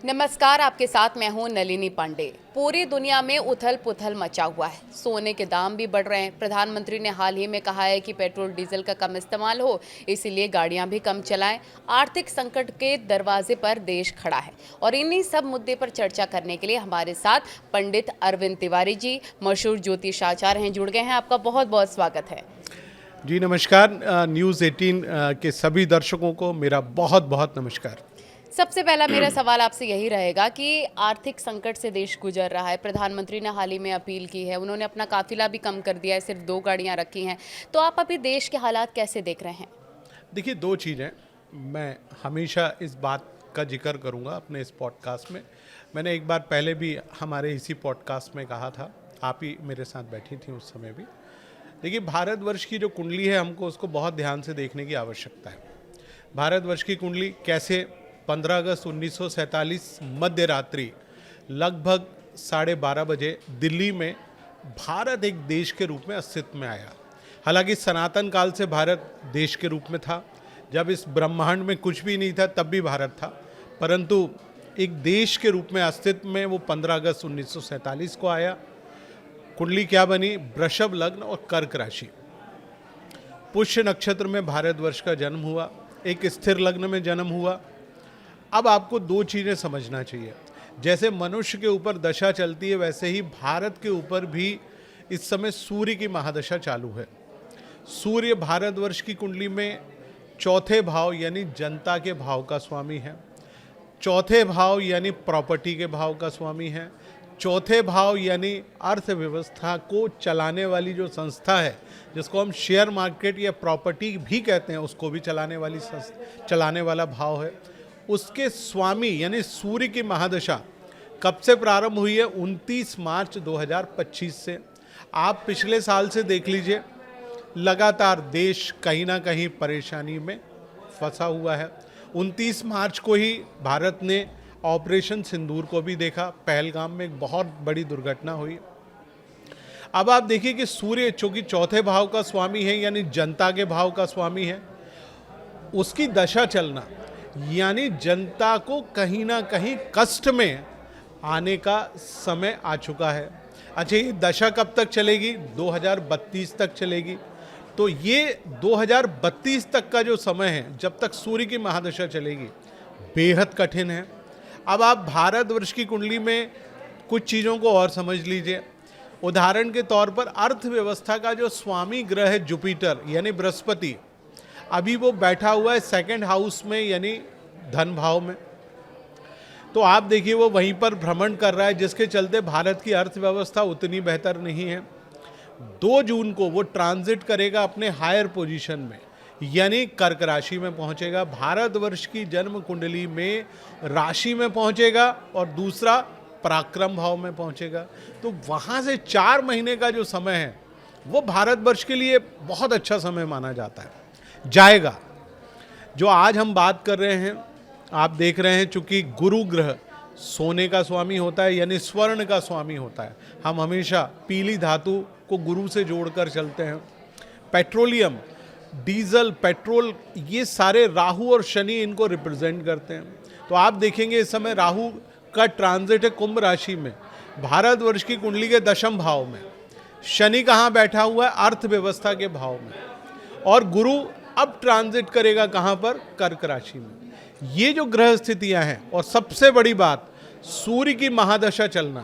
नमस्कार, आपके साथ मैं हूं नलिनी पांडे। पूरी दुनिया में उथल पुथल मचा हुआ है। सोने के दाम भी बढ़ रहे हैं। प्रधानमंत्री ने हाल ही में कहा है कि पेट्रोल डीजल का कम इस्तेमाल हो, इसीलिए गाड़ियां भी कम चलाएं। आर्थिक संकट के दरवाजे पर देश खड़ा है और इन्हीं सब मुद्दे पर चर्चा करने के लिए हमारे साथ पंडित अरविंद तिवारी जी, मशहूर ज्योतिषाचार्य हैं, जुड़ गए हैं। आपका बहुत बहुत स्वागत है। जी नमस्कार। न्यूज़ 18 के सभी दर्शकों को मेरा बहुत बहुत नमस्कार। सबसे पहला मेरा सवाल आपसे यही रहेगा कि आर्थिक संकट से देश गुजर रहा है। प्रधानमंत्री ने हाल ही में अपील की है, उन्होंने अपना काफिला भी कम कर दिया है, सिर्फ 2 गाड़ियां रखी हैं। तो आप अभी देश के हालात कैसे देख रहे हैं? देखिए, दो चीज़ें मैं हमेशा इस बात का जिक्र करूंगा अपने इस पॉडकास्ट में। मैंने एक बार पहले भी हमारे इसी पॉडकास्ट में कहा था, आप ही मेरे साथ बैठी थी उस समय भी। देखिए, भारतवर्ष की जो कुंडली है, हमको उसको बहुत ध्यान से देखने की आवश्यकता है। भारतवर्ष की कुंडली कैसे 15 अगस्त 1947 मध्य रात्रि लगभग 12:30 बजे दिल्ली में भारत एक देश के रूप में अस्तित्व में आया। हालांकि सनातन काल से भारत देश के रूप में था। जब इस ब्रह्मांड में कुछ भी नहीं था तब भी भारत था, परंतु एक देश के रूप में अस्तित्व में वो 15 अगस्त 1947 को आया। कुंडली क्या बनी? वृषभ लग्न और कर्क राशि। पुष्य नक्षत्र में भारतवर्ष का जन्म हुआ, एक स्थिर लग्न में जन्म हुआ। अब आपको दो चीज़ें समझना चाहिए। जैसे मनुष्य के ऊपर दशा चलती है, वैसे ही भारत के ऊपर भी इस समय सूर्य की महादशा चालू है। सूर्य भारतवर्ष की कुंडली में चौथे भाव यानी जनता के भाव का स्वामी है। चौथे भाव यानी प्रॉपर्टी के भाव का स्वामी है। चौथे भाव यानी अर्थव्यवस्था को चलाने वाली जो संस्था है, जिसको हम शेयर मार्केट या प्रॉपर्टी भी कहते हैं, उसको भी चलाने वाला भाव है। उसके स्वामी यानी सूर्य की महादशा कब से प्रारंभ हुई है? 29 मार्च 2025 से। आप पिछले साल से देख लीजिए, लगातार देश कहीं ना कहीं परेशानी में फंसा हुआ है। 29 मार्च को ही भारत ने ऑपरेशन सिंदूर को भी देखा। पहलगाम में एक बहुत बड़ी दुर्घटना हुई। अब आप देखिए कि सूर्य चूंकि चौथे भाव का स्वामी है यानी जनता के भाव का स्वामी है, उसकी दशा चलना यानी जनता को कहीं ना कहीं कष्ट में आने का समय आ चुका है। अच्छा, ये दशा कब तक चलेगी? 2032 तक चलेगी। तो ये 2032 तक का जो समय है, जब तक सूर्य की महादशा चलेगी, बेहद कठिन है। अब आप भारतवर्ष की कुंडली में कुछ चीज़ों को और समझ लीजिए। उदाहरण के तौर पर अर्थव्यवस्था का जो स्वामी ग्रह है जुपिटर यानी बृहस्पति, अभी वो बैठा हुआ है सेकंड हाउस में यानी धन भाव में। तो आप देखिए वो वहीं पर भ्रमण कर रहा है, जिसके चलते भारत की अर्थव्यवस्था उतनी बेहतर नहीं है। 2 जून को वो ट्रांजिट करेगा अपने हायर पोजीशन में यानी कर्क राशि में पहुंचेगा। भारतवर्ष की जन्म कुंडली में राशि में पहुंचेगा और दूसरा पराक्रम भाव में पहुंचेगा। तो वहाँ से 4 महीने का जो समय है वो भारतवर्ष के लिए बहुत अच्छा समय माना जाता है। जाएगा। जो आज हम बात कर रहे हैं, आप देख रहे हैं, चूंकि गुरु ग्रह सोने का स्वामी होता है यानी स्वर्ण का स्वामी होता है। हम हमेशा पीली धातु को गुरु से जोड़कर चलते हैं। पेट्रोलियम, डीजल, पेट्रोल, ये सारे राहु और शनि इनको रिप्रेजेंट करते हैं। तो आप देखेंगे इस समय राहु का ट्रांजिट है कुंभ राशि में, भारतवर्ष की कुंडली के 10वें भाव में। शनि कहाँ बैठा हुआ है? अर्थव्यवस्था के भाव में। और गुरु अब ट्रांजिट करेगा कहाँ पर? कर्क राशि में। ये जो ग्रह स्थितियां हैं, और सबसे बड़ी बात, सूर्य की महादशा चलना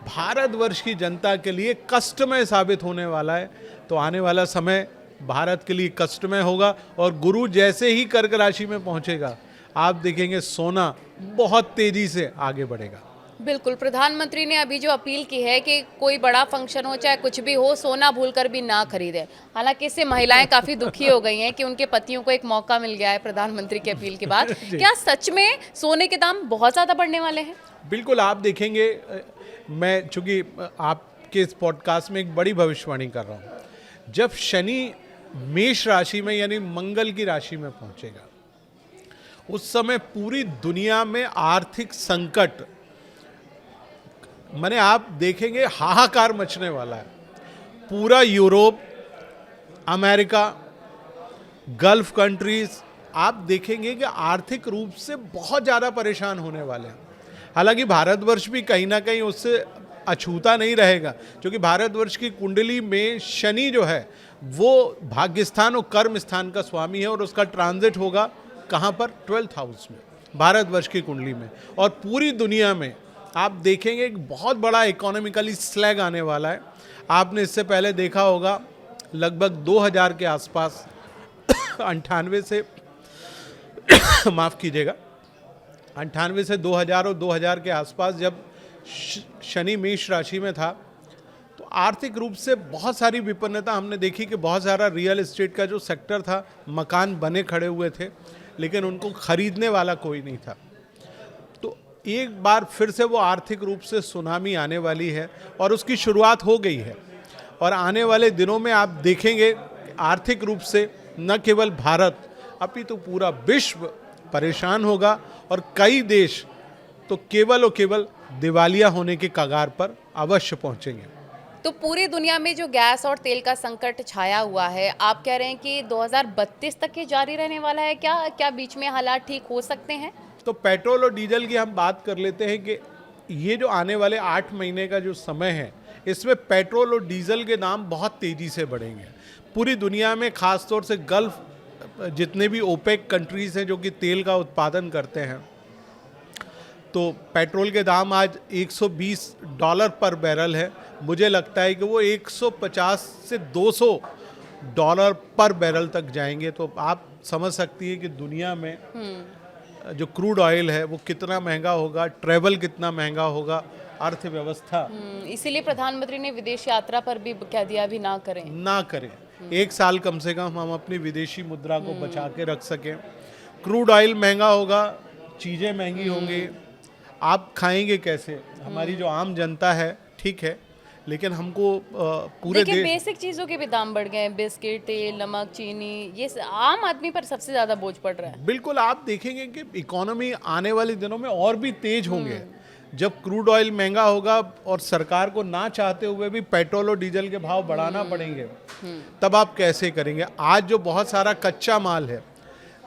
भारतवर्ष की जनता के लिए कष्टमय साबित होने वाला है। तो आने वाला समय भारत के लिए कष्टमय होगा। और गुरु जैसे ही कर्क राशि में पहुंचेगा, आप देखेंगे सोना बहुत तेजी से आगे बढ़ेगा। बिल्कुल, प्रधानमंत्री ने अभी जो अपील की है कि कोई बड़ा फंक्शन हो चाहे कुछ भी हो, सोना भूलकर भी ना खरीदें। हालांकि इससे महिलाएं काफ़ी दुखी हो गई हैं कि उनके पतियों को एक मौका मिल गया है प्रधानमंत्री की अपील के बाद। क्या सच में सोने के दाम बहुत ज़्यादा बढ़ने वाले हैं? बिल्कुल, आप देखेंगे, मैं चूंकि आपके इस पॉडकास्ट में एक बड़ी भविष्यवाणी कर रहा हूँ। जब शनि मेष राशि में यानी मंगल की राशि में पहुंचेगा, उस समय पूरी दुनिया में आर्थिक संकट, माने आप देखेंगे हाहाकार मचने वाला है। पूरा यूरोप, अमेरिका, गल्फ कंट्रीज, आप देखेंगे कि आर्थिक रूप से बहुत ज़्यादा परेशान होने वाले हैं। हालांकि भारतवर्ष भी कहीं ना कहीं उससे अछूता नहीं रहेगा, क्योंकि भारतवर्ष की कुंडली में शनि जो है वो भाग्य स्थान और कर्म स्थान का स्वामी है, और उसका ट्रांजिट होगा कहाँ पर? 12th हाउस में, भारतवर्ष की कुंडली में। और पूरी दुनिया में आप देखेंगे एक बहुत बड़ा इकोनॉमिकली स्लैग आने वाला है। आपने इससे पहले देखा होगा लगभग 2000 के आसपास 98 से माफ़ कीजिएगा 98 से 2000 और 2000 के आसपास जब शनि मेष राशि में था, तो आर्थिक रूप से बहुत सारी विपन्नता हमने देखी कि बहुत सारा रियल एस्टेट का जो सेक्टर था, मकान बने खड़े हुए थे, लेकिन उनको खरीदने वाला कोई नहीं था। तो एक बार फिर से वो आर्थिक रूप से सुनामी आने वाली है, और उसकी शुरुआत हो गई है। और आने वाले दिनों में आप देखेंगे आर्थिक रूप से न केवल भारत अपितु पूरा विश्व परेशान होगा, और कई देश तो केवल और केवल दिवालिया होने के कगार पर अवश्य पहुंचेंगे। तो पूरी दुनिया में जो गैस और तेल का संकट छाया हुआ है, आप कह रहे हैं कि 2032 तक ये जारी रहने वाला है क्या? क्या बीच में हालात ठीक हो सकते हैं? तो पेट्रोल और डीजल की हम बात कर लेते हैं कि ये जो आने वाले 8 महीने का जो समय है, इसमें पेट्रोल और डीजल के दाम बहुत तेज़ी से बढ़ेंगे। पूरी दुनिया में खास तौर से गल्फ जितने भी ओपेक कंट्रीज़ हैं जो कि तेल का उत्पादन करते हैं, तो पेट्रोल के दाम आज $120 पर बैरल है। मुझे लगता है कि वो 150 से $200 पर बैरल तक जाएंगे। तो आप समझ सकती है कि दुनिया में जो क्रूड ऑयल है वो कितना महंगा होगा, ट्रैवल कितना महंगा होगा, अर्थव्यवस्था। इसीलिए प्रधानमंत्री ने विदेश यात्रा पर भी कह दिया भी ना करें। एक साल कम से कम हम अपनी विदेशी मुद्रा को बचा के रख सकें। क्रूड ऑयल महंगा होगा, चीज़ें महंगी होंगी, आप खाएंगे कैसे? हमारी जो आम जनता है, ठीक है, लेकिन हमको पूरे देखिए बेसिक चीज़ों के भी दाम बढ़ गए हैं, बिस्किट, तेल, नमक, चीनी, ये आम आदमी पर सबसे ज़्यादा बोझ पड़ रहा है। बिल्कुल, आप देखेंगे कि इकोनॉमी आने वाले दिनों में और भी तेज होंगे। जब क्रूड ऑयल महंगा होगा और सरकार को ना चाहते हुए भी पेट्रोल और डीजल के भाव बढ़ाना पड़ेंगे, तब आप कैसे करेंगे? आज जो बहुत सारा कच्चा माल है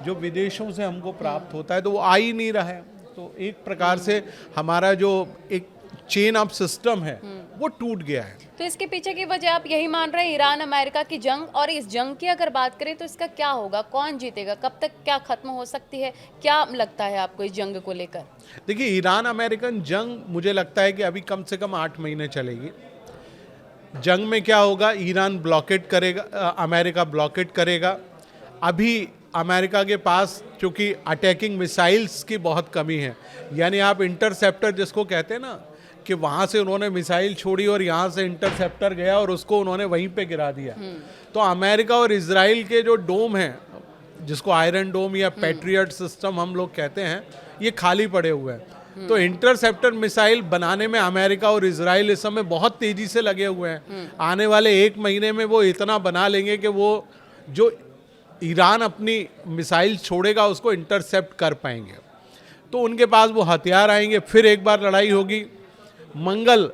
जो विदेशों से हमको प्राप्त होता है, तो वो आ ही नहीं रहा है। तो एक प्रकार से हमारा जो एक चेन ऑफ सिस्टम है वो टूट गया है। तो इसके पीछे की वजह आप यही मान रहे हैं, ईरान अमेरिका की जंग? और इस जंग की अगर बात करें तो इसका क्या होगा, कौन जीतेगा, कब तक क्या खत्म हो सकती है, क्या लगता है आपको इस जंग को लेकर? देखिए, ईरान अमेरिकन जंग मुझे लगता है कि अभी कम से कम 8 महीने चलेगी। जंग में क्या होगा, ईरान ब्लॉकेट करेगा, अमेरिका ब्लॉकेट करेगा। अभी अमेरिका के पास चूँकि अटैकिंग मिसाइल्स की बहुत कमी है, यानी आप इंटरसेप्टर जिसको कहते हैं ना, कि वहाँ से उन्होंने मिसाइल छोड़ी और यहाँ से इंटरसेप्टर गया और उसको उन्होंने वहीं पे गिरा दिया। तो अमेरिका और इजराइल के जो डोम हैं, जिसको आयरन डोम या पैट्रियट सिस्टम हम लोग कहते हैं, ये खाली पड़े हुए हैं। तो इंटरसेप्टर मिसाइल बनाने में अमेरिका और इजराइल इस समय बहुत तेज़ी से लगे हुए हैं। आने वाले 1 महीने में वो इतना बना लेंगे कि वो जो ईरान अपनी मिसाइल छोड़ेगा उसको इंटरसेप्ट कर पाएंगे। तो उनके पास वो हथियार आएंगे, फिर एक बार लड़ाई होगी। मंगल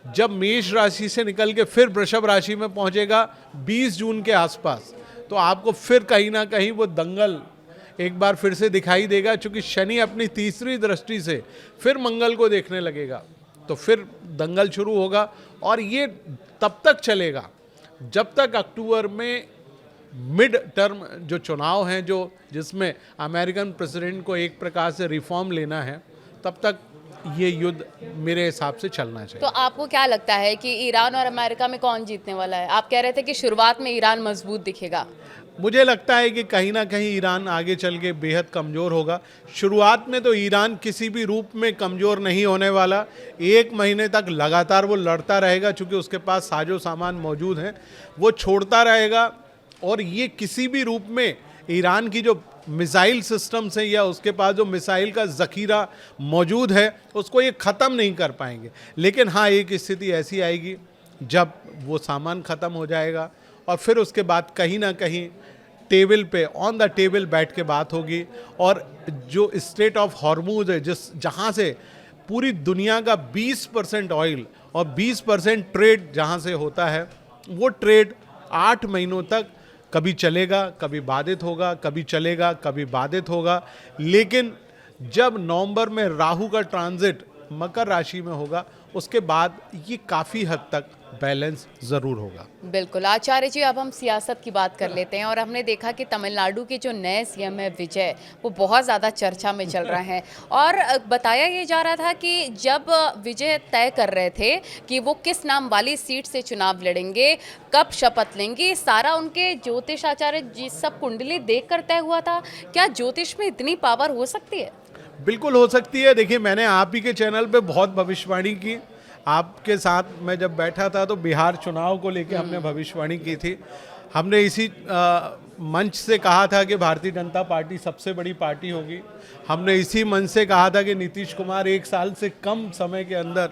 जब मेष राशि से निकल के फिर वृषभ राशि में पहुंचेगा 20 जून के आसपास, तो आपको फिर कहीं ना कहीं वो दंगल एक बार फिर से दिखाई देगा, क्योंकि शनि अपनी तीसरी दृष्टि से फिर मंगल को देखने लगेगा। तो फिर दंगल शुरू होगा, और ये तब तक चलेगा जब तक अक्टूबर में मिड टर्म जो चुनाव हैं, जो जिसमें अमेरिकन प्रेसिडेंट को एक प्रकार से रिफॉर्म लेना है, तब तक ये युद्ध मेरे हिसाब से चलना चाहिए। तो आपको क्या लगता है कि ईरान और अमेरिका में कौन जीतने वाला है? आप कह रहे थे कि शुरुआत में ईरान मजबूत दिखेगा। मुझे लगता है कि कहीं ना कहीं ईरान आगे चल के बेहद कमज़ोर होगा। शुरुआत में तो ईरान किसी भी रूप में कमज़ोर नहीं होने वाला। 1 महीने तक लगातार वो लड़ता रहेगा, चूँकि उसके पास साजो सामान मौजूद है, वो छोड़ता रहेगा। और ये किसी भी रूप में ईरान की जो मिसाइल सिस्टम्स हैं या उसके पास जो मिसाइल का ज़ख़ीरा मौजूद है, उसको ये ख़त्म नहीं कर पाएंगे। लेकिन हाँ, एक स्थिति ऐसी आएगी जब वो सामान ख़त्म हो जाएगा, और फिर उसके बाद कहीं ना कहीं टेबल पे, ऑन द टेबल बैठ के बात होगी। और जो स्ट्रेट ऑफ हॉर्मूज है, जहाँ से पूरी दुनिया का 20% ऑयल और 20% ट्रेड जहाँ से होता है, वो ट्रेड 8 महीनों तक कभी चलेगा, कभी बाधित होगा, कभी चलेगा, कभी बाधित होगा। लेकिन जब नवंबर में राहु का ट्रांजिट मकर राशि में होगा, उसके बाद ये काफ़ी हद तक बैलेंस ज़रूर होगा। बिल्कुल आचार्य जी, अब हम सियासत की बात कर लेते हैं और हमने देखा कि तमिलनाडु के जो नए सीएम है विजय, वो बहुत ज़्यादा चर्चा में चल रहे हैं और बताया ये जा रहा था कि जब विजय तय कर रहे थे कि वो किस नाम वाली सीट से चुनाव लड़ेंगे, कब शपथ लेंगे, सारा उनके ज्योतिष आचार्य जी सब कुंडली देख कर तय हुआ था। क्या ज्योतिष में इतनी पावर हो सकती है? बिल्कुल हो सकती है। देखिए, मैंने आप ही के चैनल पे बहुत भविष्यवाणी की। आपके साथ मैं जब बैठा था तो बिहार चुनाव को लेके हमने भविष्यवाणी की थी। हमने इसी मंच से कहा था कि भारतीय जनता पार्टी सबसे बड़ी पार्टी होगी। हमने इसी मंच से कहा था कि नीतीश कुमार 1 साल से कम समय के अंदर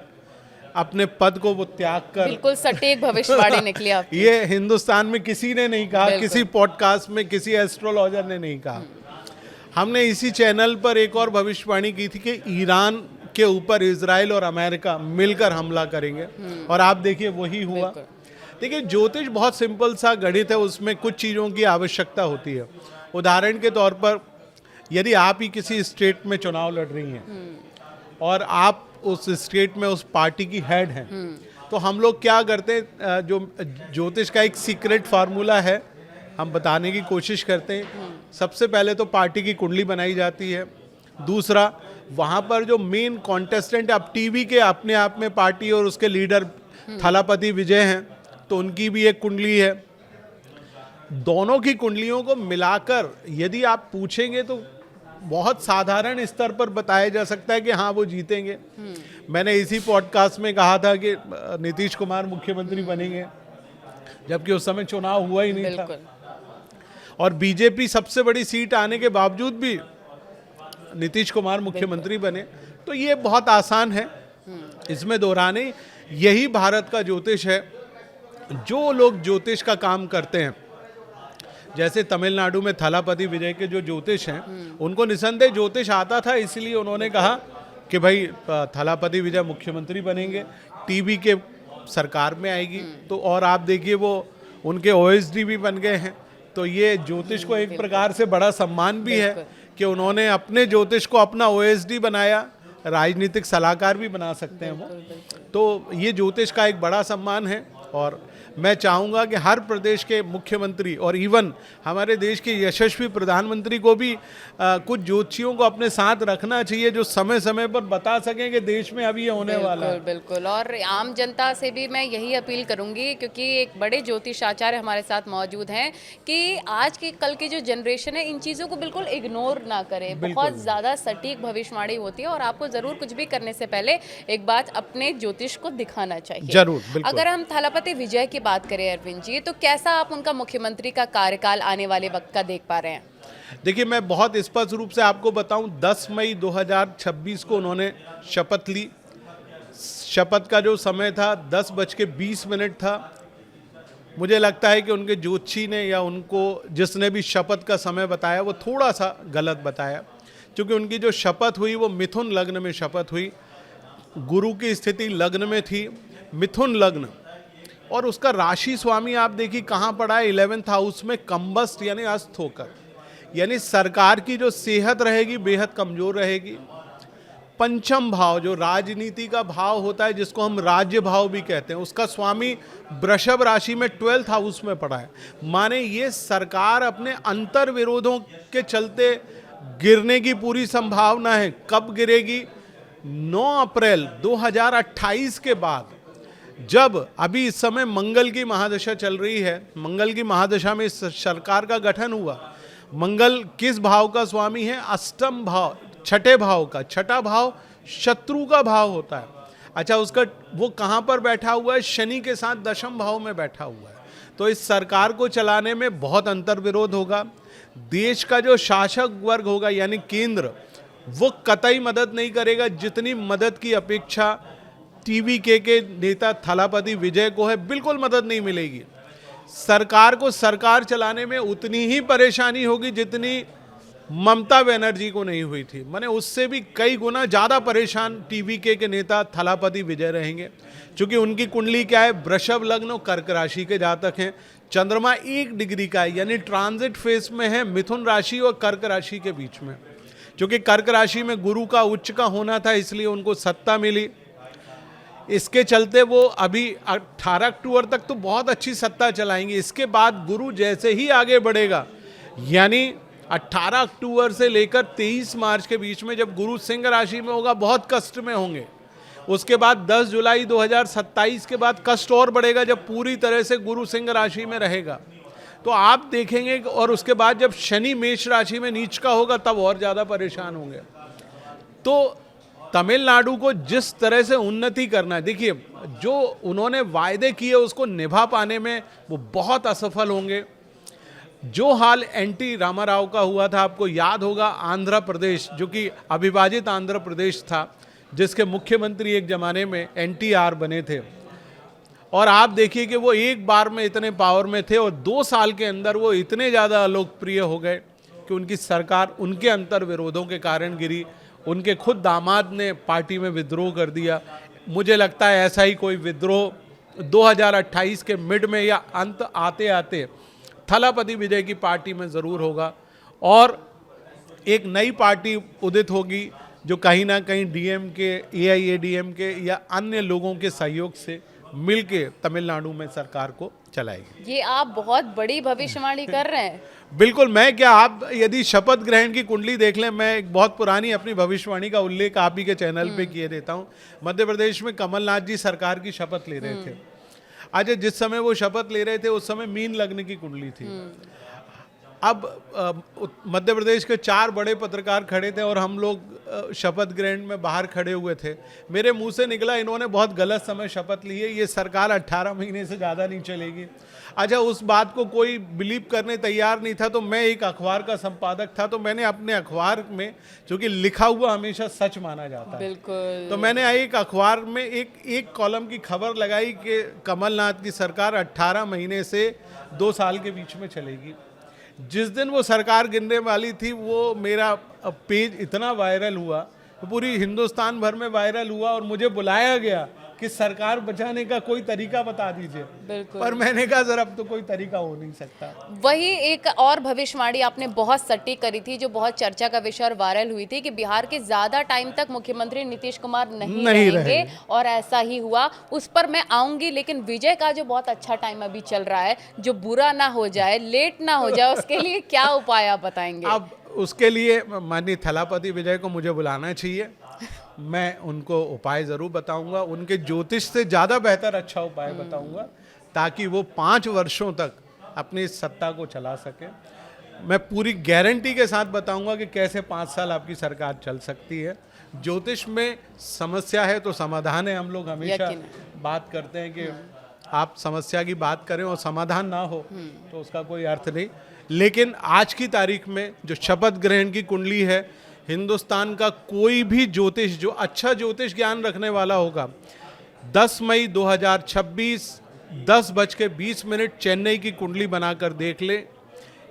अपने पद को वो त्याग कर बिल्कुल सटीक भविष्यवाणी निकली आपकी। ये हिंदुस्तान में किसी ने नहीं कहा, बिल्कुल। किसी पॉडकास्ट में किसी एस्ट्रोलॉजर ने नहीं कहा। हमने इसी चैनल पर एक और भविष्यवाणी की थी कि ईरान के ऊपर इजराइल और अमेरिका मिलकर हमला करेंगे, और आप देखिए वही हुआ। देखिए, ज्योतिष बहुत सिंपल सा गणित है, उसमें कुछ चीज़ों की आवश्यकता होती है। उदाहरण के तौर पर यदि आप ही किसी स्टेट में चुनाव लड़ रही हैं और आप उस स्टेट में उस पार्टी की हेड हैं, तो हम लोग क्या करते हैं, जो ज्योतिष का एक सीक्रेट फार्मूला है, हम बताने की कोशिश करते हैं। सबसे पहले तो पार्टी की कुंडली बनाई जाती है। दूसरा, वहाँ पर जो मेन कॉन्टेस्टेंट, अब टीवी के अपने आप में पार्टी और उसके लीडर थलापति विजय हैं, तो उनकी भी एक कुंडली है। दोनों की कुंडलियों को मिलाकर यदि आप पूछेंगे तो बहुत साधारण स्तर पर बताया जा सकता है कि हाँ वो जीतेंगे। मैंने इसी पॉडकास्ट में कहा था कि नीतीश कुमार मुख्यमंत्री बनेंगे, जबकि उस समय चुनाव हुआ ही नहीं था, और बीजेपी सबसे बड़ी सीट आने के बावजूद भी नीतीश कुमार मुख्यमंत्री बने। तो ये बहुत आसान है, इसमें दोहराने, यही भारत का ज्योतिष है। जो लोग ज्योतिष का काम करते हैं, जैसे तमिलनाडु में थलापति विजय के जो ज्योतिष हैं, उनको निसंदेह ज्योतिष आता था, इसलिए उन्होंने कहा कि भाई थलापति विजय मुख्यमंत्री बनेंगे, टीवी के सरकार में आएगी। तो और आप देखिए वो उनके ओएसडी भी बन गए हैं। तो ये ज्योतिष को एक प्रकार से बड़ा सम्मान भी है कि उन्होंने अपने ज्योतिष को अपना ओएसडी बनाया, राजनीतिक सलाहकार भी बना सकते हैं वो। तो ये ज्योतिष का एक बड़ा सम्मान है, और मैं चाहूँगा कि हर प्रदेश के मुख्यमंत्री और इवन हमारे देश के यशस्वी प्रधानमंत्री को भी कुछ ज्योतिषियों को अपने साथ रखना चाहिए, जो समय समय पर बता सकें कि देश में अभी ये होने वाला है। बिल्कुल, और आम जनता से भी मैं यही अपील करूंगी, क्योंकि एक बड़े ज्योतिष आचार्य हमारे साथ मौजूद हैं, कि आज के कल की जो जनरेशन है इन चीज़ों को बिल्कुल इग्नोर ना करे। बहुत ज़्यादा सटीक भविष्यवाणी होती है और आपको ज़रूर कुछ भी करने से पहले एक बात अपने ज्योतिष को दिखाना चाहिए। जरूर, बिल्कुल। अगर हम थलापति विजय की बात करें अरविंद जी, तो कैसा आप उनका मुख्यमंत्री का कार्यकाल आने वाले वक्त का देख पा रहे हैं? देखिए, मैं बहुत स्पष्ट रूप से आपको बताऊं, 10 मई 2026 को उन्होंने शपथ ली। शपथ का जो समय था 10:20 था। मुझे लगता है कि उनके ज्योतिषी ने या उनको जिसने भी शपथ का समय बताया वो थोड़ा सा गलत बताया, क्योंकि उनकी जो शपथ हुई वो मिथुन लग्न में शपथ हुई। गुरु की स्थिति लग्न में थी, मिथुन लग्न, और उसका राशि स्वामी आप देखिए कहाँ पड़ा है, 11th हाउस में, कंबस्ट यानी अस्त होकर। यानी सरकार की जो सेहत रहेगी बेहद कमजोर रहेगी। पंचम भाव जो राजनीति का भाव होता है, जिसको हम राज्य भाव भी कहते हैं, उसका स्वामी वृषभ राशि में 12th हाउस में पड़ा है। माने ये सरकार अपने अंतर विरोधों के चलते गिरने की पूरी संभावना है। कब गिरेगी? 9 अप्रैल 2028 के बाद, जब अभी इस समय मंगल की महादशा चल रही है। मंगल की महादशा में इस सरकार का गठन हुआ। मंगल किस भाव का स्वामी है? अष्टम भाव, छठे भाव का। छठा भाव शत्रु का भाव होता है। अच्छा, उसका वो कहाँ पर बैठा हुआ है? शनि के साथ दशम भाव में बैठा हुआ है। तो इस सरकार को चलाने में बहुत अंतर विरोध होगा। देश का जो शासक वर्ग होगा यानी केंद्र, वो कतई मदद नहीं करेगा जितनी मदद की अपेक्षा टीवी के नेता थलापति विजय को है। बिल्कुल मदद नहीं मिलेगी। सरकार को सरकार चलाने में उतनी ही परेशानी होगी जितनी ममता बनर्जी को नहीं हुई थी। माने उससे भी कई गुना ज़्यादा परेशान टीवी के नेता थलापति विजय रहेंगे, क्योंकि उनकी कुंडली क्या है? वृषभ लग्न और कर्क राशि के जातक हैं। चंद्रमा 1 डिग्री का है, यानी ट्रांजिट फेस में है मिथुन राशि और कर्क राशि के बीच में। क्योंकि कर्क राशि में गुरु का उच्च का होना था, इसलिए उनको सत्ता मिली। इसके चलते वो अभी 18 अक्टूबर तक तो बहुत अच्छी सत्ता चलाएंगे। इसके बाद गुरु जैसे ही आगे बढ़ेगा, यानी 18 अक्टूबर से लेकर 23 मार्च के बीच में जब गुरु सिंह राशि में होगा, बहुत कष्ट में होंगे। उसके बाद 10 जुलाई 2027 के बाद कष्ट और बढ़ेगा, जब पूरी तरह से गुरु सिंह राशि में रहेगा। तो आप देखेंगे, और उसके बाद जब शनि मेष राशि में नीच का होगा, तब और ज़्यादा परेशान होंगे। तो तमिलनाडु को जिस तरह से उन्नति करना है, देखिए जो उन्होंने वायदे किए उसको निभा पाने में वो बहुत असफल होंगे। जो हाल एनटी रामाराव का हुआ था, आपको याद होगा, आंध्र प्रदेश जो कि अविभाजित आंध्र प्रदेश था, जिसके मुख्यमंत्री एक ज़माने में एनटीआर बने थे, और आप देखिए कि वो एक बार में इतने पावर में थे और 2 साल के अंदर वो इतने ज़्यादा अलोकप्रिय हो गए कि उनकी सरकार उनके अंतर विरोधों के कारण गिरी। उनके खुद दामाद ने पार्टी में विद्रोह कर दिया। मुझे लगता है ऐसा ही कोई विद्रोह 2028 के मिड में या अंत आते आते थलापति विजय की पार्टी में ज़रूर होगा, और एक नई पार्टी उदित होगी जो कहीं ना कहीं डीएमके, एआईएडीएमके या अन्य लोगों के सहयोग से मिलके तमिलनाडु में सरकार को चलाएगी। ये आप बहुत बड़ी भविष्यवाणी कर रहे हैं। बिल्कुल, मैं क्या, आप यदि शपथ ग्रहण की कुंडली देख लें, मैं एक बहुत पुरानी अपनी भविष्यवाणी का उल्लेख आप ही के चैनल पे किए देता हूँ। मध्य प्रदेश में कमलनाथ जी सरकार की शपथ ले रहे थे। आज जिस समय वो शपथ ले रहे थे उस समय मीन लग्न की कुंडली थी। अब मध्य प्रदेश के 4 बड़े पत्रकार खड़े थे और हम लोग शपथ ग्रहण में बाहर खड़े हुए थे। मेरे मुंह से निकला, इन्होंने बहुत गलत समय शपथ ली है, ये सरकार 18 महीने से ज़्यादा नहीं चलेगी। अच्छा, उस बात को कोई बिलीव करने तैयार नहीं था, तो मैं एक अखबार का संपादक था, तो मैंने अपने अखबार में, जो कि लिखा हुआ हमेशा सच माना जाता है, बिल्कुल, तो मैंने एक अखबार में एक कॉलम की खबर लगाई कि कमलनाथ की सरकार 18 महीने से 2 साल के बीच में चलेगी। जिस दिन वो सरकार गिरने वाली थी, वो मेरा पेज इतना वायरल हुआ, पूरी हिंदुस्तान भर में वायरल हुआ, और मुझे बुलाया गया कि सरकार बचाने का कोई तरीका बता दीजिए। बिल्कुल। पर मैंने कहा सर, अब तो कोई तरीका हो नहीं सकता। वही एक और भविष्यवाणी आपने बहुत सटीक करी थी, जो बहुत चर्चा का विषय और वायरल हुई थी, कि बिहार के ज्यादा टाइम तक मुख्यमंत्री नीतीश कुमार नहीं रहेंगे, और ऐसा ही हुआ। उस पर मैं आऊंगी, लेकिन विजय का जो बहुत अच्छा टाइम अभी चल रहा है, जो बुरा ना हो जाए, लेट ना हो जाए, उसके लिए क्या उपाय आप बताएंगे? अब उसके लिए माननीय थलापति विजय को मुझे बुलाना चाहिए, मैं उनको उपाय ज़रूर बताऊंगा, उनके ज्योतिष से ज़्यादा बेहतर अच्छा उपाय बताऊंगा, ताकि वो 5 वर्षों तक अपनी सत्ता को चला सके। मैं पूरी गारंटी के साथ बताऊंगा कि कैसे 5 साल आपकी सरकार चल सकती है। ज्योतिष में समस्या है तो समाधान है, हम लोग हमेशा बात करते हैं कि आप समस्या की बात करें और समाधान ना हो तो उसका कोई अर्थ नहीं। लेकिन आज की तारीख में जो शपथ ग्रहण की कुंडली है, हिंदुस्तान का कोई भी ज्योतिष जो अच्छा ज्योतिष ज्ञान रखने वाला होगा, 10 मई 2026 10:20 चेन्नई की कुंडली बनाकर देख ले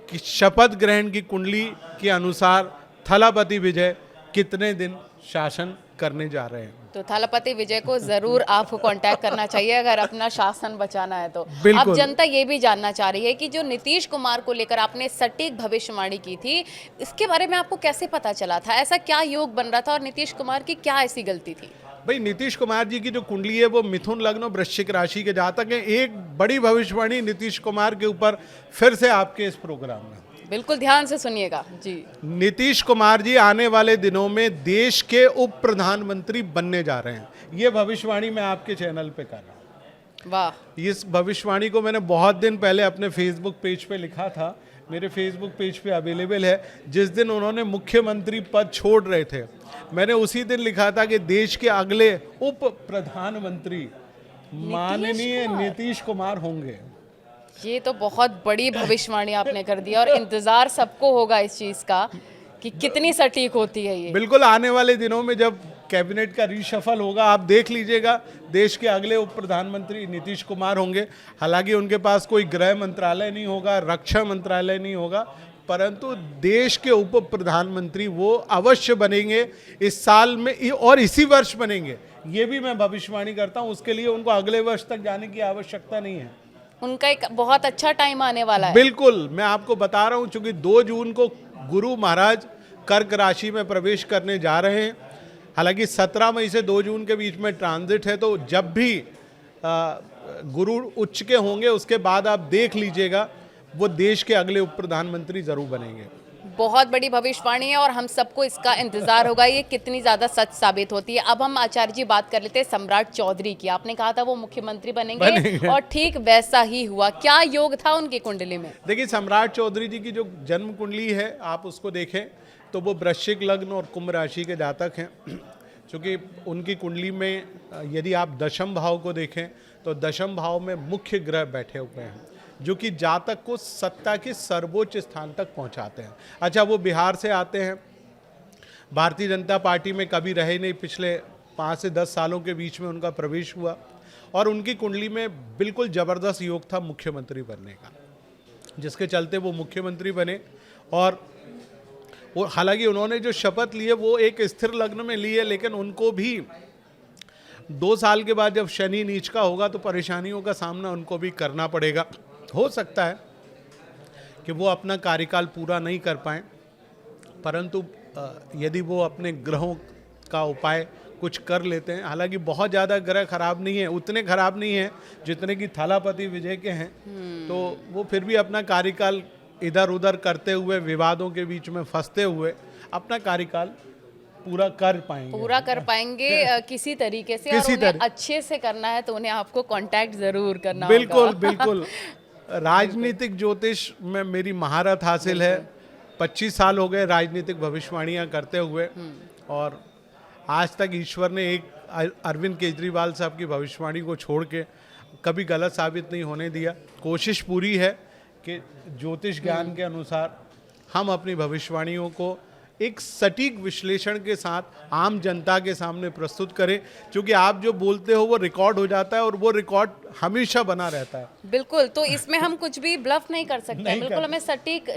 कि शपथ ग्रहण की कुंडली के अनुसार थलापति विजय कितने दिन शासन करने जा रहे हैं। तो थलापति विजय को जरूर आपको कांटेक्ट करना चाहिए अगर अपना शासन बचाना है तो। अब जनता ये भी जानना चाह रही है कि जो नीतीश कुमार को लेकर आपने सटीक भविष्यवाणी की थी, इसके बारे में आपको कैसे पता चला था? ऐसा क्या योग बन रहा था और नीतीश कुमार की क्या ऐसी गलती थी? भाई, नीतीश कुमार जी की जो कुंडली है वो मिथुन लग्न और वृश्चिक राशि के जातक है। एक बड़ी भविष्यवाणी नीतीश कुमार के ऊपर फिर से आपके इस प्रोग्राम में, बिल्कुल ध्यान से सुनिएगा जी। नीतीश कुमार जी आने वाले दिनों में देश के उप प्रधानमंत्री बनने जा रहे हैं। ये भविष्यवाणी मैं आपके चैनल पे कर रहा हूँ। वाह। इस भविष्यवाणी को मैंने बहुत दिन पहले अपने फेसबुक पेज पे लिखा था, मेरे फेसबुक पेज पे अवेलेबल है। जिस दिन उन्होंने मुख्यमंत्री पद छोड़ रहे थे, मैंने उसी दिन लिखा था कि देश के अगले उप प्रधानमंत्री माननीय नीतीश कुमार होंगे। ये तो बहुत बड़ी भविष्यवाणी आपने कर दिया, और इंतजार सबको होगा इस चीज का कि कितनी सटीक होती है ये। बिल्कुल, आने वाले दिनों में जब कैबिनेट का रीशफल होगा, आप देख लीजिएगा, देश के अगले उप प्रधानमंत्री नीतीश कुमार होंगे। हालांकि उनके पास कोई गृह मंत्रालय नहीं होगा, रक्षा मंत्रालय नहीं होगा, परंतु देश के उप प्रधानमंत्री वो अवश्य बनेंगे इस साल में और इसी वर्ष बनेंगे। ये भी मैं भविष्यवाणी करता हूँ। उसके लिए उनको अगले वर्ष तक जाने की आवश्यकता नहीं है। उनका एक बहुत अच्छा टाइम आने वाला है। बिल्कुल, मैं आपको बता रहा हूँ, चूंकि 2 जून को गुरु महाराज कर्क राशि में प्रवेश करने जा रहे हैं। हालांकि 17 मई से 2 जून के बीच में ट्रांजिट है, तो जब भी गुरु उच्च के होंगे उसके बाद आप देख लीजिएगा वो देश के अगले उप प्रधानमंत्री जरूर बनेंगे। बहुत बड़ी भविष्यवाणी है और हम सबको इसका इंतजार होगा ये कितनी ज्यादा सच साबित होती है। अब हम आचार्य जी बात कर लेते हैं सम्राट चौधरी की। आपने कहा था वो मुख्यमंत्री बनेंगे और ठीक वैसा ही हुआ। क्या योग था उनकी कुंडली में? देखिए, सम्राट चौधरी जी की जो जन्म कुंडली है आप उसको देखें तो वो वृश्चिक लग्न और कुंभ राशि के जातक हैं। क्योंकि उनकी कुंडली में यदि आप दशम भाव को देखें तो दशम भाव में मुख्य ग्रह बैठे हुए हैं जो कि जातक को सत्ता के सर्वोच्च स्थान तक पहुंचाते हैं। अच्छा, वो बिहार से आते हैं, भारतीय जनता पार्टी में कभी रहे नहीं, पिछले 5 से 10 सालों के बीच में उनका प्रवेश हुआ और उनकी कुंडली में बिल्कुल ज़बरदस्त योग था मुख्यमंत्री बनने का, जिसके चलते वो मुख्यमंत्री बने। और वो हालांकि उन्होंने जो शपथ ली है वो एक स्थिर लग्न में ली है, लेकिन उनको भी 2 साल के बाद जब शनि नीच का होगा तो परेशानियों का सामना उनको भी करना पड़ेगा। हो सकता है कि वो अपना कार्यकाल पूरा नहीं कर पाएँ, परंतु यदि वो अपने ग्रहों का उपाय कुछ कर लेते हैं, हालांकि बहुत ज़्यादा ग्रह खराब नहीं है, उतने खराब नहीं है जितने कि थलापति विजय के हैं, तो वो फिर भी अपना कार्यकाल इधर उधर करते हुए, विवादों के बीच में फंसते हुए अपना कार्यकाल पूरा कर पाएंगे किसी तरीके से। और उन्हें अच्छे से करना है तो उन्हें आपको कांटेक्ट जरूर करना होगा। बिल्कुल राजनीतिक ज्योतिष में मेरी महारत हासिल है। 25 साल हो गए राजनीतिक भविष्यवाणियां करते हुए और आज तक ईश्वर ने एक अरविंद केजरीवाल साहब की भविष्यवाणी को छोड़ के कभी गलत साबित नहीं होने दिया। कोशिश पूरी है कि ज्योतिष ज्ञान के अनुसार हम अपनी भविष्यवाणियों को एक सटीक विश्लेषण के साथ आम जनता के सामने प्रस्तुत करें, क्योंकि आप जो बोलते हो वो रिकॉर्ड हो जाता है और वो रिकॉर्ड हमेशा बना रहता है। बिल्कुल, तो इसमें हम कुछ भी ब्लफ नहीं कर सकते। बिल्कुल हमें सटीक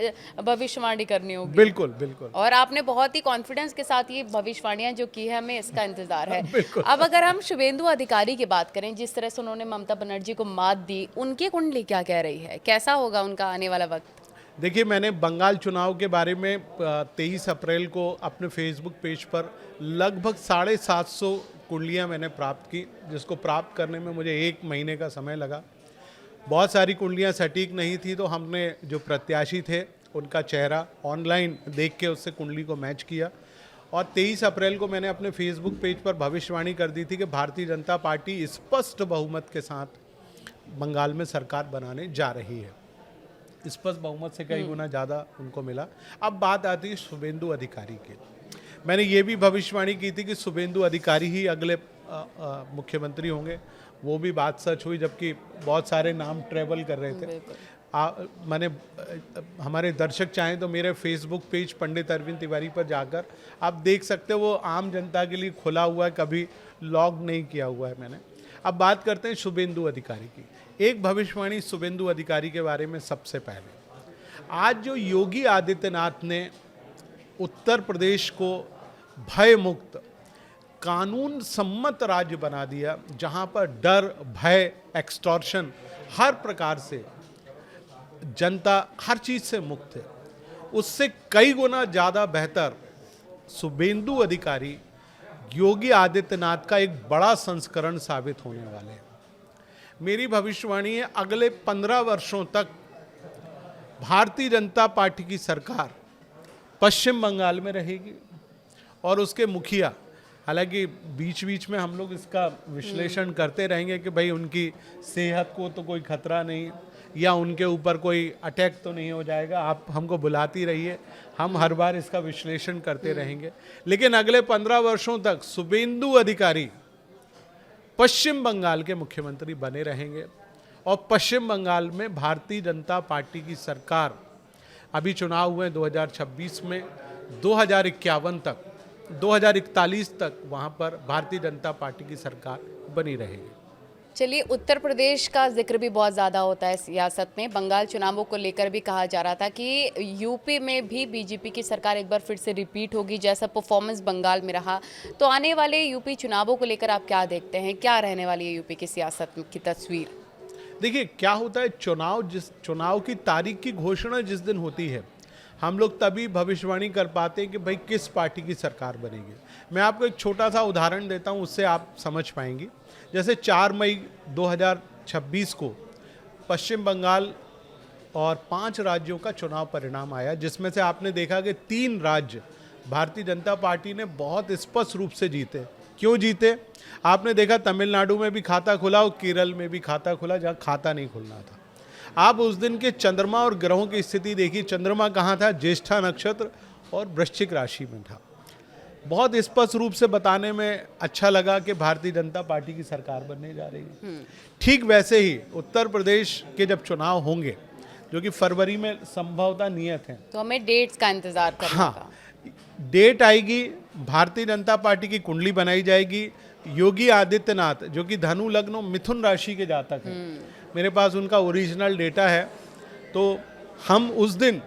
भविष्यवाणी करनी होगी। बिल्कुल। और आपने बहुत ही कॉन्फिडेंस के साथ ये भविष्यवाणियां जो की है, हमें इसका इंतजार है। अब अगर हम शुभेंदु अधिकारी की बात करें, जिस तरह से उन्होंने ममता बनर्जी को मात दी, उनकी कुंडली क्या कह रही है? कैसा होगा उनका आने वाला वक्त? देखिए, मैंने बंगाल चुनाव के बारे में 23 अप्रैल को अपने फेसबुक पेज पर लगभग 750 कुंडलियां मैंने प्राप्त की, जिसको प्राप्त करने में मुझे 1 महीने का समय लगा। बहुत सारी कुंडलियां सटीक नहीं थी, तो हमने जो प्रत्याशी थे उनका चेहरा ऑनलाइन देख के उससे कुंडली को मैच किया और 23 अप्रैल को मैंने अपने फेसबुक पेज पर भविष्यवाणी कर दी थी कि भारतीय जनता पार्टी स्पष्ट बहुमत के साथ बंगाल में सरकार बनाने जा रही है। स्पष्ट बहुमत से कई गुना ज़्यादा उनको मिला। अब बात आती है शुभेंदु अधिकारी की। मैंने ये भी भविष्यवाणी की थी कि शुभेंदु अधिकारी ही अगले मुख्यमंत्री होंगे। वो भी बात सच हुई, जबकि बहुत सारे नाम ट्रेवल कर रहे थे। मैंने हमारे दर्शक चाहें तो मेरे फेसबुक पेज पंडित अरविंद तिवारी पर जाकर आप देख सकते हो, वो आम जनता के लिए खुला हुआ है, कभी लॉग नहीं किया हुआ है मैंने। अब बात करते हैं शुभेंदु अधिकारी की। एक भविष्यवाणी शुभेंदु अधिकारी के बारे में सबसे पहले, आज जो योगी आदित्यनाथ ने उत्तर प्रदेश को भय मुक्त कानून सम्मत राज्य बना दिया, जहां पर डर, भय, एक्सटॉर्शन हर प्रकार से जनता हर चीज से मुक्त है, उससे कई गुना ज़्यादा बेहतर शुभेंदु अधिकारी योगी आदित्यनाथ का एक बड़ा संस्करण साबित होने वाले हैं। मेरी भविष्यवाणी है, अगले 15 वर्षों तक भारतीय जनता पार्टी की सरकार पश्चिम बंगाल में रहेगी और उसके मुखिया, हालांकि बीच बीच में हम लोग इसका विश्लेषण करते रहेंगे कि भाई उनकी सेहत को तो कोई खतरा नहीं या उनके ऊपर कोई अटैक तो नहीं हो जाएगा, आप हमको बुलाती रहिए, हम हर बार इसका विश्लेषण करते रहेंगे। लेकिन अगले 15 वर्षों तक शुभेंदु अधिकारी पश्चिम बंगाल के मुख्यमंत्री बने रहेंगे और पश्चिम बंगाल में भारतीय जनता पार्टी की सरकार, अभी चुनाव हुए 2026 में, 2051 तक, 2041 तक वहां पर भारतीय जनता पार्टी की सरकार बनी रहेगी। चलिए, उत्तर प्रदेश का जिक्र भी बहुत ज़्यादा होता है सियासत में। बंगाल चुनावों को लेकर भी कहा जा रहा था कि यूपी में भी बीजेपी की सरकार एक बार फिर से रिपीट होगी, जैसा परफॉर्मेंस बंगाल में रहा। तो आने वाले यूपी चुनावों को लेकर आप क्या देखते हैं? क्या रहने वाली है यूपी की सियासत की तस्वीर? देखिए, क्या होता है, चुनाव की तारीख की घोषणा जिस दिन होती है, हम लोग तभी भविष्यवाणी कर पाते हैं कि भाई किस पार्टी की सरकार बनेगी। मैं आपको एक छोटा सा उदाहरण देता हूँ, उससे आप समझ पाएंगी। जैसे 4 मई 2026 को पश्चिम बंगाल और 5 राज्यों का चुनाव परिणाम आया, जिसमें से आपने देखा कि 3 राज्य भारतीय जनता पार्टी ने बहुत स्पष्ट रूप से जीते। क्यों जीते? आपने देखा तमिलनाडु में भी खाता खुला और केरल में भी खाता खुला, जहाँ खाता नहीं खुलना था। आप उस दिन के चंद्रमा और ग्रहों की स्थिति देखिए। चंद्रमा कहाँ था? ज्येष्ठा नक्षत्र और वृश्चिक राशि में था। बहुत स्पष्ट रूप से बताने में अच्छा लगा कि भारतीय जनता पार्टी की सरकार बनने जा रही है। ठीक वैसे ही उत्तर प्रदेश के जब चुनाव होंगे, जो कि फरवरी में संभवतः नियत है, तो हमें डेट्स का इंतजार करना हाँ, डेट आएगी, भारतीय जनता पार्टी की कुंडली बनाई जाएगी। योगी आदित्यनाथ जो कि धनु लग्न और मिथुन राशि के जातक हैं, मेरे पास उनका ओरिजिनल डेटा है, तो हम उस दिन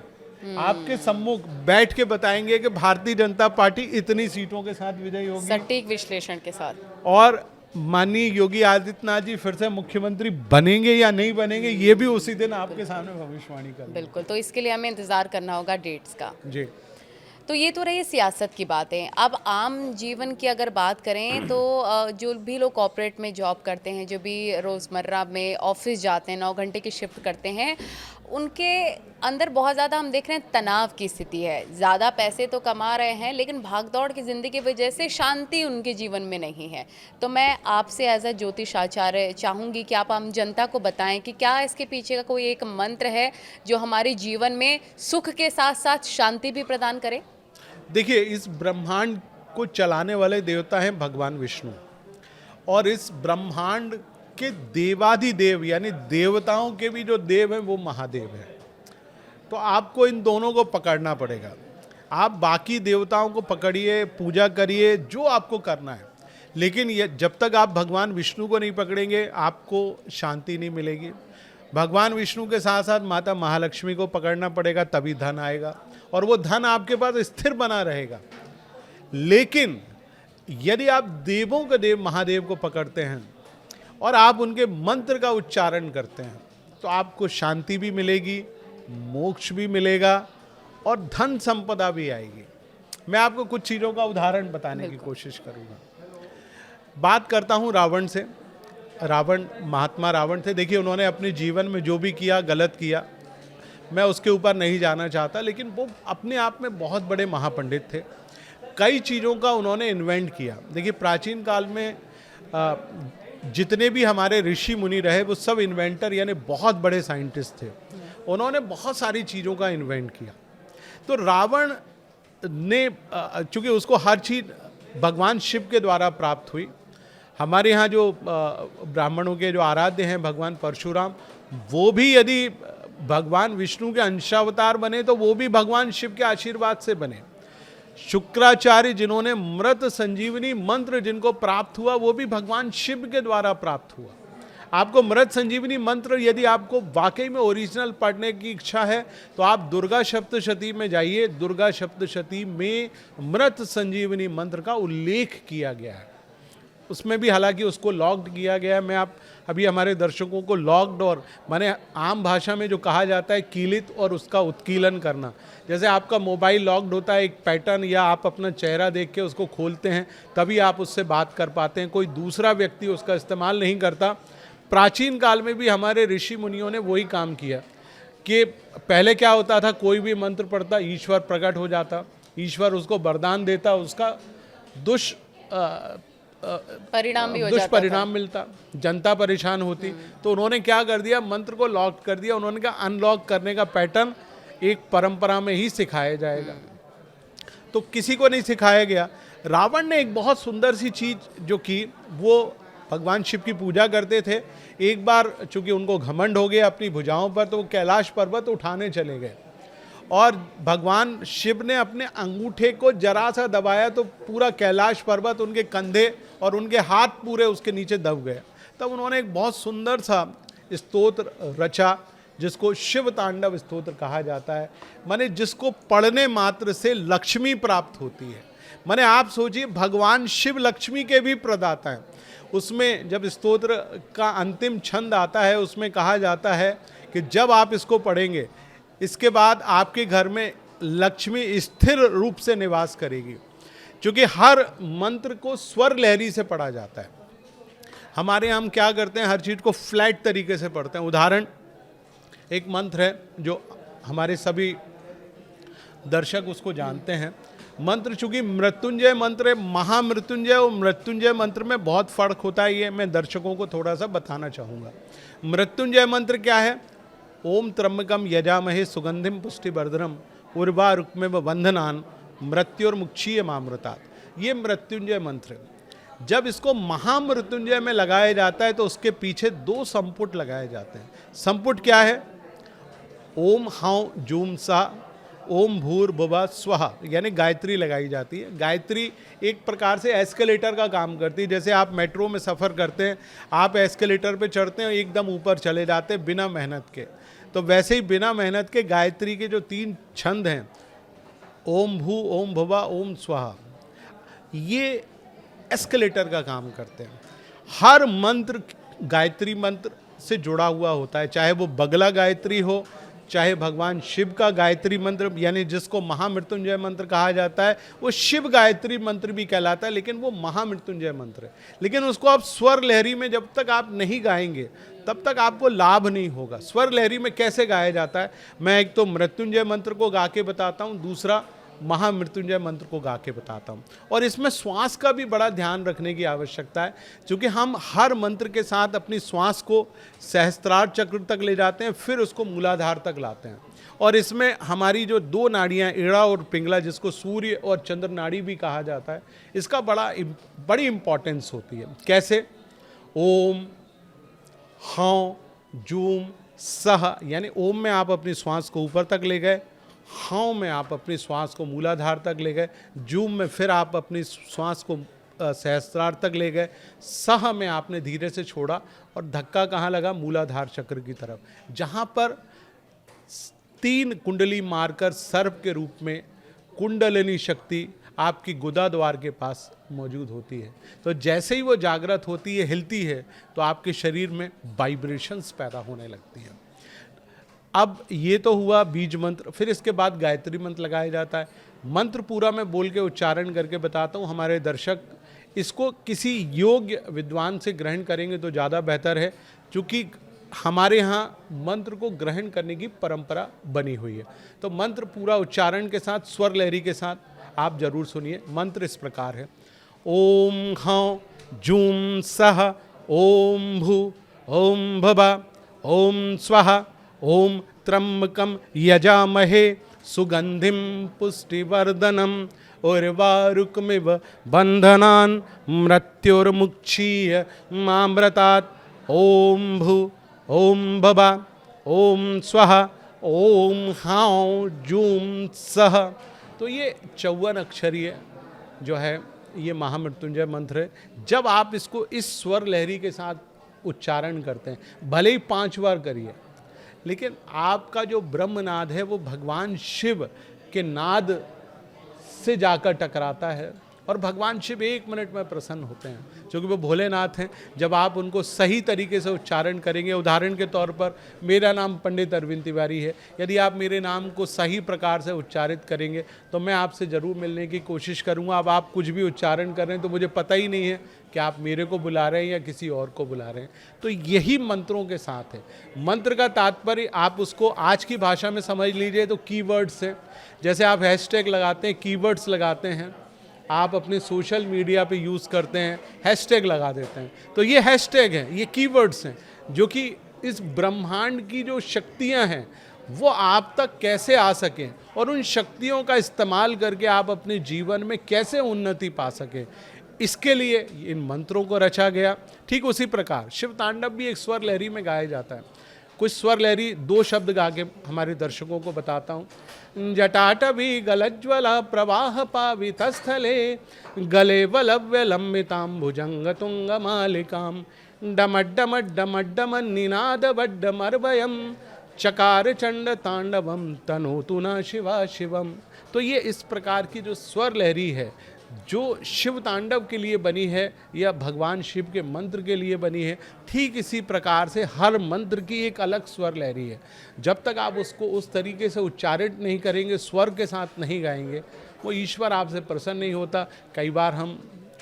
आपके सम्मुख बैठ के बताएंगे कि भारतीय जनता पार्टी इतनी सीटों के साथ विजयी होगी, सटीक विश्लेषण के साथ। और माननीय योगी आदित्यनाथ जी फिर से मुख्यमंत्री बनेंगे या नहीं बनेंगे, ये भी उसी दिन आपके सामने भविष्यवाणी करेंगे। बिल्कुल, तो इसके लिए हमें इंतजार करना होगा डेट्स का। जी। तो ये तो रही सियासत की बातें। अब आम जीवन की अगर बात करें तो जो भी लोग कॉर्पोरेट में जॉब करते हैं, जो भी रोज़मर्रा में ऑफिस जाते हैं, 9 घंटे की शिफ्ट करते हैं, उनके अंदर बहुत ज़्यादा हम देख रहे हैं तनाव की स्थिति है। ज़्यादा पैसे तो कमा रहे हैं, लेकिन भागदौड़ की ज़िंदगी की वजह से शांति उनके जीवन में नहीं है। तो मैं आपसे एज अ ज्योतिष आचार्य चाहूँगी कि आप आम जनता को बताएं कि क्या इसके पीछे का कोई एक मंत्र है जो हमारे जीवन में सुख के साथ साथ शांति भी प्रदान करे। देखिए, इस ब्रह्मांड को चलाने वाले देवता हैं भगवान विष्णु, और इस ब्रह्मांड के देवाधिदेव यानी देवताओं के भी जो देव हैं वो महादेव हैं। तो आपको इन दोनों को पकड़ना पड़ेगा। आप बाकी देवताओं को पकड़िए, पूजा करिए, जो आपको करना है, लेकिन ये जब तक आप भगवान विष्णु को नहीं पकड़ेंगे आपको शांति नहीं मिलेगी। भगवान विष्णु के साथ साथ माता महालक्ष्मी को पकड़ना पड़ेगा, तभी धन आएगा, और वो धन आपके पास स्थिर बना रहेगा। लेकिन यदि आप देवों के देव महादेव को पकड़ते हैं और आप उनके मंत्र का उच्चारण करते हैं, तो आपको शांति भी मिलेगी, मोक्ष भी मिलेगा और धन संपदा भी आएगी। मैं आपको कुछ चीज़ों का उदाहरण बताने की कोशिश करूँगा। बात करता हूँ रावण से। रावण, महात्मा रावण थे। देखिए, उन्होंने अपने जीवन में जो भी किया गलत किया, मैं उसके ऊपर नहीं जाना चाहता, लेकिन वो अपने आप में बहुत बड़े महापंडित थे। कई चीज़ों का उन्होंने इन्वेंट किया। देखिए, प्राचीन काल में जितने भी हमारे ऋषि मुनि रहे वो सब इन्वेंटर यानी बहुत बड़े साइंटिस्ट थे। उन्होंने बहुत सारी चीज़ों का इन्वेंट किया। तो रावण ने, चूँकि उसको हर चीज़ भगवान शिव के द्वारा प्राप्त हुई। हमारे यहाँ जो ब्राह्मणों के जो आराध्य हैं भगवान परशुराम, वो भी यदि भगवान विष्णु के अंशावतार बने तो वो भी भगवान शिव के आशीर्वाद से बने। शुक्राचार्य जिन्होंने मृत संजीवनी मंत्र जिनको प्राप्त हुआ, वो भी भगवान शिव के द्वारा प्राप्त हुआ। आपको मृत संजीवनी मंत्र यदि आपको वाकई में ओरिजिनल पढ़ने की इच्छा है तो आप दुर्गा सप्तशती में जाइए। दुर्गा सप्तशती में मृत संजीवनी मंत्र का उल्लेख किया गया है। उसमें भी हालांकि उसको लॉक्ड किया गया है। मैं आप अभी हमारे दर्शकों को लॉक्ड, और माने आम भाषा में जो कहा जाता है कीलित और उसका उत्कीलन करना, जैसे आपका मोबाइल लॉक्ड होता है एक पैटर्न, या आप अपना चेहरा देख के उसको खोलते हैं तभी आप उससे बात कर पाते हैं, कोई दूसरा व्यक्ति उसका इस्तेमाल नहीं करता। प्राचीन काल में भी हमारे ऋषि मुनियों ने वही काम किया कि पहले क्या होता था, कोई भी मंत्र पढ़ता ईश्वर प्रकट हो जाता, ईश्वर उसको वरदान देता, उसका दुष्परिणाम मिलता, जनता परेशान होती। तो उन्होंने क्या कर दिया, मंत्र को लॉक कर दिया। उन्होंने कहा अनलॉक करने का पैटर्न एक परंपरा में ही सिखाया जाएगा, तो किसी को नहीं सिखाया गया। रावण ने एक बहुत सुंदर सी चीज जो की, वो भगवान शिव की पूजा करते थे। एक बार चूंकि उनको घमंड हो गया अपनी भुजाओं पर, तो वो कैलाश पर्वत उठाने चले गए, और भगवान शिव ने अपने अंगूठे को जरा सा दबाया तो पूरा कैलाश पर्वत उनके कंधे और उनके हाथ पूरे उसके नीचे दब गए। तब उन्होंने एक बहुत सुंदर सा स्तोत्र रचा जिसको शिव तांडव स्तोत्र कहा जाता है। माने जिसको पढ़ने मात्र से लक्ष्मी प्राप्त होती है। माने आप सोचिए, भगवान शिव लक्ष्मी के भी प्रदाता हैं। उसमें जब स्तोत्र का अंतिम छंद आता है, उसमें कहा जाता है कि जब आप इसको पढ़ेंगे, इसके बाद आपके घर में लक्ष्मी स्थिर रूप से निवास करेगी, क्योंकि हर मंत्र को स्वर लहरी से पढ़ा जाता है। हमारे यहाँ हम क्या करते हैं, हर चीज़ को फ्लैट तरीके से पढ़ते हैं। उदाहरण, एक मंत्र है जो हमारे सभी दर्शक उसको जानते हैं। मंत्र चूंकि मृत्युंजय मंत्र है, महामृत्युंजय और मृत्युंजय मंत्र में बहुत फर्क होता है, ये मैं दर्शकों को थोड़ा सा बताना चाहूँगा। मृत्युंजय मंत्र क्या है? ओम त्र्यंबकम यजामहे सुगंधिम पुष्टिवर्धनम उर्वारुकमिव बंधनान मृत्युर्मुक्षीय मामृतात्। ये मृत्युंजय मंत्र है। जब इसको महामृत्युंजय में लगाया जाता है तो उसके पीछे 2 संपुट लगाए जाते हैं। संपुट क्या है? ओम हाउ जूम सा ओम भूर्भुवः स्वः, यानी गायत्री लगाई जाती है। गायत्री एक प्रकार से एस्केलेटर का काम करती है। जैसे आप मेट्रो में सफ़र करते हैं, आप एस्केलेटर पे चढ़ते हैं, एकदम ऊपर चले जाते हैं बिना मेहनत के, तो वैसे ही बिना मेहनत के गायत्री के जो 3 छंद हैं, ओम भू, ओम भुवा, ओम स्वाहा, ये एस्केलेटर का काम करते हैं। हर मंत्र गायत्री मंत्र से जुड़ा हुआ होता है, चाहे वो बगला गायत्री हो, चाहे भगवान शिव का गायत्री मंत्र, यानी जिसको महामृत्युंजय मंत्र कहा जाता है, वो शिव गायत्री मंत्र भी कहलाता है, लेकिन वो महामृत्युंजय मंत्र है। लेकिन उसको आप स्वर लहरी में जब तक आप नहीं गाएंगे तब तक आपको लाभ नहीं होगा। स्वर लहरी में कैसे गाया जाता है, मैं एक तो मृत्युंजय मंत्र को गा के बताता हूँ, दूसरा महामृत्युंजय मंत्र को गा के बताता हूँ। और इसमें श्वास का भी बड़ा ध्यान रखने की आवश्यकता है, क्योंकि हम हर मंत्र के साथ अपनी श्वास को सहस्त्रार चक्र तक ले जाते हैं, फिर उसको मूलाधार तक लाते हैं। और इसमें हमारी जो 2 नाड़ियाँ, ईड़ा और पिंगला, जिसको सूर्य और चंद्र नाड़ी भी कहा जाता है, इसका बड़ी इंपॉर्टेंस होती है। कैसे? ओम हाँ जूम सह, यानी ओम में आप अपनी श्वास को ऊपर तक ले गए, हाँ में आप अपनी श्वास को मूलाधार तक ले गए, जूम में फिर आप अपनी श्वास को सहस्त्रार तक ले गए, सह में आपने धीरे से छोड़ा और धक्का कहाँ लगा? मूलाधार चक्र की तरफ, जहाँ पर 3 कुंडली मारकर सर्प के रूप में कुंडलिनी शक्ति आपकी गुदा द्वार के पास मौजूद होती है। तो जैसे ही वो जागृत होती है, हिलती है, तो आपके शरीर में वाइब्रेशंस पैदा होने लगती हैं। अब ये तो हुआ बीज मंत्र, फिर इसके बाद गायत्री मंत्र लगाया जाता है। मंत्र पूरा मैं बोल के उच्चारण करके बताता हूँ, हमारे दर्शक इसको किसी योग्य विद्वान से ग्रहण करेंगे तो ज़्यादा बेहतर है, क्योंकि हमारे यहाँ मंत्र को ग्रहण करने की परंपरा बनी हुई है। तो मंत्र पूरा उच्चारण के साथ, स्वर लहरी के साथ आप जरूर सुनिए। मंत्र इस प्रकार है, ओम हाँ जूम सह ओम भू ओम भवा ओम स्वाहा ओम त्र्यंबकम यजामहे सुगंधिम पुष्टिवर्धनम उर्वारुकमिव बंधनान मृत्युर्मुक्षीय मामृतात् ओम भू ओम भवा ओम स्वाहा ओम हाँ जूम सह। तो ये 54 अक्षरीय जो है ये महामृत्युंजय मंत्र है। जब आप इसको इस स्वर लहरी के साथ उच्चारण करते हैं, भले ही 5 बार करिए, लेकिन आपका जो ब्रह्मनाद है वो भगवान शिव के नाद से जाकर टकराता है और भगवान शिव 1 मिनट में प्रसन्न होते हैं, क्योंकि वो भोलेनाथ हैं। जब आप उनको सही तरीके से उच्चारण करेंगे, उदाहरण के तौर पर मेरा नाम पंडित अरविंद तिवारी है, यदि आप मेरे नाम को सही प्रकार से उच्चारित करेंगे तो मैं आपसे ज़रूर मिलने की कोशिश करूँगा। अब आप कुछ भी उच्चारण कर रहे हैं तो मुझे पता ही नहीं है कि आप मेरे को बुला रहे हैं या किसी और को बुला रहे हैं। तो यही मंत्रों के साथ है। मंत्र का तात्पर्य आप उसको आज की भाषा में समझ लीजिए तो कीवर्ड्स हैं। जैसे आप हैशटैग लगाते हैं, कीवर्ड्स लगाते हैं, आप अपने सोशल मीडिया पे यूज़ करते हैं, हैशटैग लगा देते हैं, तो ये हैशटैग हैं, ये कीवर्ड्स हैं, जो कि इस ब्रह्मांड की जो शक्तियां हैं वो आप तक कैसे आ सकें और उन शक्तियों का इस्तेमाल करके आप अपने जीवन में कैसे उन्नति पा सकें, इसके लिए इन मंत्रों को रचा गया। ठीक उसी प्रकार शिव तांडव भी एक स्वर लहरी में गाया जाता है। कुछ स्वर लहरी 2 शब्द गा के हमारे दर्शकों को बताता हूँ। जटाटवी गलज्वला प्रवाह पावित स्थले गले वलव्य लंबिताम भुजंग तुंग मालिकाम डमड्डमड्डमड्डम निनाद वड्डमर्वयम चकार चंड तांडवम तनोतु न शिवा शिवम। तो ये इस प्रकार की जो स्वर लहरी है जो शिव तांडव के लिए बनी है या भगवान शिव के मंत्र के लिए बनी है, ठीक इसी प्रकार से हर मंत्र की एक अलग स्वर लहरी है। जब तक आप उसको उस तरीके से उच्चारित नहीं करेंगे, स्वर के साथ नहीं गाएंगे, वो ईश्वर आपसे प्रसन्न नहीं होता। कई बार हम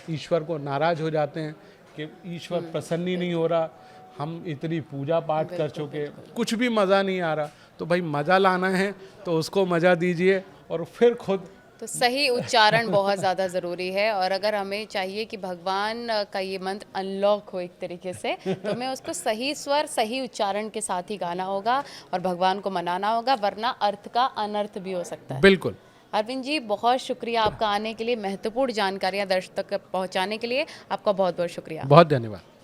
ईश्वर को नाराज़ हो जाते हैं कि ईश्वर प्रसन्न ही नहीं हो रहा, हम इतनी पूजा पाठ कर चुके, कुछ भी मज़ा नहीं आ रहा। तो भाई मज़ा लाना है तो उसको मज़ा दीजिए और फिर खुद तो सही उच्चारण बहुत ज़्यादा ज़रूरी है। और अगर हमें चाहिए कि भगवान का ये मंत्र अनलॉक हो एक तरीके से, तो हमें उसको सही स्वर सही उच्चारण के साथ ही गाना होगा और भगवान को मनाना होगा, वरना अर्थ का अनर्थ भी हो सकता है। बिल्कुल। अरविंद जी, बहुत शुक्रिया आपका आने के लिए, महत्वपूर्ण जानकारियाँ दर्शक तक पहुँचाने के लिए आपका बहुत बहुत शुक्रिया। बहुत धन्यवाद।